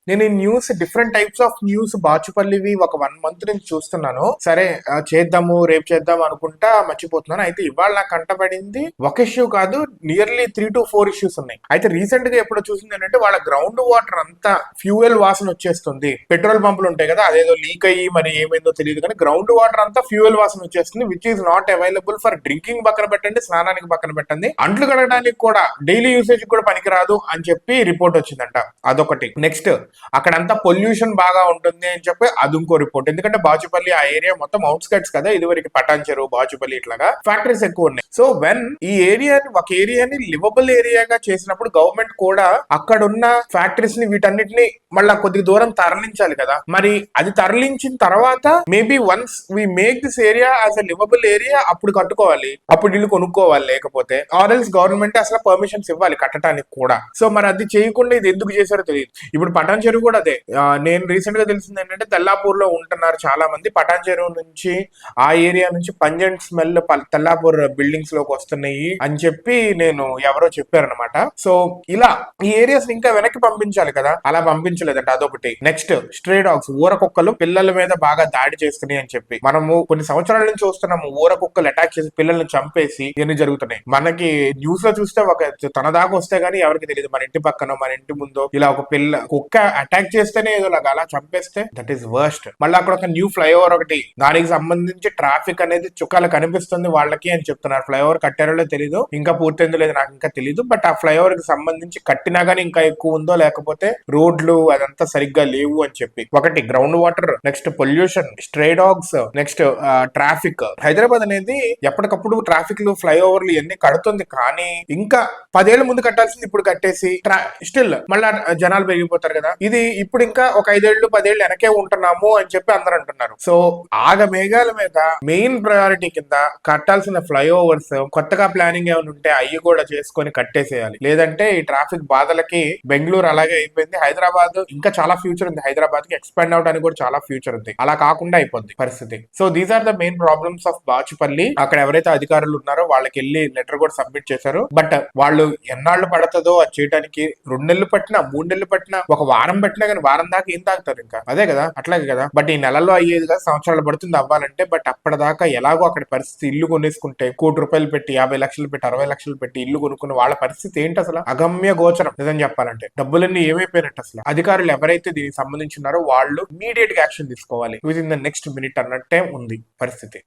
నేను ఈ news different types of news బాచుపల్లివి ఒక 1 మంత్ నుంచి చూస్తున్నాను. సరే చేద్దాము రేపు చేద్దాం అనుకుంటా మర్చిపోతున్నాను. అయితే ఇవాళ నాకు కంటపడింది ఒక ఇష్యూ కాదు, నియర్లీ 3 to 4 ఇష్యూస్ ఉన్నాయి. అయితే రీసెంట్ గా ఎప్పుడు చూసింది ఏంటంటే వాళ్ళ గ్రౌండ్ వాటర్ అంతా ఫ్యూయల్ వాసన వచ్చేస్తుంది. పెట్రోల్ పంపులు ఉంటాయి కదా, అదేదో లీక్ అయ్యి మరి ఏమైందో తెలియదు కానీ గ్రౌండ్ వాటర్ అంతా ఫ్యూయల్ వాసన వచ్చేస్తుంది, which is not available for drinking పక్కన పెట్టండి, స్నానానికి పక్కన పెట్టండి, అంట్లు కడగడానికి కూడా డైలీ యూసేజ్ కూడా పనికిరాదు అని చెప్పి రిపోర్ట్ వచ్చిందంట. అదొకటి. నెక్స్ట్ అక్కడంతా పొల్యూషన్ బాగా ఉంటుంది అని చెప్పి అది ఇంకో రిపోర్ట్. ఎందుకంటే బాచుపల్లి ఆ ఏరియా మొత్తం అవుట్స్కట్స్ కదా, ఇదివరకు పటాన్చెరు బాచుపల్లి ఇట్లాగా ఫ్యాక్టరీస్ ఎక్కువ ఉన్నాయి. సో వెన్ ఈ ఒక ఏరియాని లివబుల్ ఏరియాగా చేసినప్పుడు గవర్నమెంట్ కూడా అక్కడున్న ఫ్యాక్టరీస్ ని వీటన్నిటిని మళ్ళా కొద్ది దూరం తరలించాలి కదా. మరి అది తరలించిన తర్వాత maybe once we make this area as a livable area అప్పుడు కట్టుకోవాలి, అప్పుడు ఇల్లు కొనుక్కోవాలి. లేకపోతే ఆర్ఎల్స్ గవర్నమెంట్ అసలు పర్మిషన్స్ ఇవ్వాలి కట్టడానికి కూడా. సో మరి అది చేయకుండా ఇది ఎందుకు చేశారో తెలియదు. ఇప్పుడు పటాన్ చెరువు కూడా అదే. నేను రీసెంట్ గా తెలిసింది ఏంటంటే తెల్లాపూర్ లో ఉంటున్నారు చాలా మంది. పటాన్ చెరువు నుంచి ఆ ఏరియా నుంచి పంజెంట్ స్మెల్ తెల్లాపూర్ బిల్డింగ్స్ లోకి వస్తున్నాయి అని చెప్పి నేను ఎవరో చెప్పారనమాట. సో ఇలా ఈ ఏరియాస్ ఇంకా వెనక్కి పంపించాలి కదా, అలా పంపించలేదంట. అదొకటి. నెక్స్ట్ స్ట్రే డాగ్స్, ఊర కుక్కలు పిల్లల మీద బాగా దాడి చేస్తున్నాయి అని చెప్పి మనము కొన్ని సంవత్సరాల నుంచి చూస్తున్నాము. ఊర కుక్కలు అటాక్ చేసి పిల్లల్ని చంపేసి ఇవన్నీ జరుగుతున్నాయి. మనకి న్యూస్ లో చూస్తే ఒక తన దాకా వస్తే గానీ ఎవరికి తెలియదు. మన ఇంటి పక్కన మన ఇంటి ముందు ఇలా ఒక కుక్క అటాక్ చేస్తేనే ఏదో లాగా అలా చంపేస్తే దట్ ఈస్ వర్స్ట్. మళ్ళీ అక్కడ ఒక న్యూ ఫ్లైఓవర్ ఒకటి, దానికి సంబంధించి ట్రాఫిక్ అనేది చుక్కలు కనిపిస్తుంది వాళ్ళకి అని చెప్తున్నారు. ఫ్లైఓవర్ కట్టారో తెలియదు, ఇంకా పూర్తయిందో లేదు నాకు ఇంకా తెలియదు. బట్ ఆ ఫ్లైఓవర్ కి సంబంధించి కట్టినా గానీ ఇంకా ఎక్కువ ఉందో లేకపోతే రోడ్లు అదంతా సరిగ్గా లేవు అని చెప్పి. ఒకటి ground water, next pollution, stray dogs, next traffic. Hyderabad అనేది ఎప్పటికప్పుడు ట్రాఫిక్ లు ఫ్లైఓవర్లు ఇవన్నీ కడుతుంది, కానీ ఇంకా 10 ఏళ్ల ముందు కట్టాల్సింది ఇప్పుడు కట్టేసి స్టిల్ మళ్ళా జనాలు పెరిగిపోతారు కదా. ఇది ఇప్పుడు ఇంకా ఒక 5 ఏళ్ళు 10 ఏళ్ళు వెనకే ఉంటున్నాము అని చెప్పి అందరు అంటున్నారు. సో మేఘాల మీద మెయిన్ ప్రయారిటీ కింద కట్టాల్సిన ఫ్లైఓవర్స్ కొత్తగా ప్లానింగ్ ఏమైనా ఉంటే అవి కూడా చేసుకొని కట్టేసేయాలి. లేదంటే ఈ ట్రాఫిక్ బాధలకి బెంగళూరు అలాగే అయిపోయింది. హైదరాబాద్ ఇంకా చాలా ఫ్యూచర్ ఉంది, హైదరాబాద్ కి ఎక్స్పాండ్ అవడానికి కూడా చాలా ఫ్యూచర్ ఉంది. అలా కాకుండా అయిపోద్ది పరిస్థితి. So these are the main problems of Bachupalli. అక్కడ ఎవరైతే అధికారులు ఉన్నారో వాళ్ళకి వెళ్ళి లెటర్ కూడా సబ్మిట్ చేశారు. బట్ వాళ్ళు ఎన్నాళ్ళు పడుతుందో అది చేయడానికి, 2 నెలలు పట్టినా 3 నెలలు పట్టినా ఒక వారం పట్టినా కానీ వారం దాకా ఏం తాగుతారు ఇంకా, అదే కదా, అట్లాగే కదా. బట్ ఈ నెలల్లో అయ్యేది కదా, సంవత్సరాలు పడుతుంది అవ్వాలంటే. బట్ అప్పటిదాకా ఎలాగో అక్కడ పరిస్థితి, ఇల్లు కొనేసుకుంటే 1,00,00,000 పెట్టి 50 లక్షలు పెట్టి 60 లక్షలు పెట్టి ఇల్లు కొనుక్కున్న వాళ్ళ పరిస్థితి ఏంటి అసలు? అగమ్య గోచరం నిజం చెప్పాలంటే. డబ్బులన్నీ ఏమైపోయినట్టు అసలు. అధికారులు ఎవరైతే దీనికి సంబంధించి ఉన్నారో వాళ్ళు ఇమీడియట్ గా యాక్షన్ తీసుకోవాలి with in the next minute అన్నట్టే ఉంది పరిస్థితి.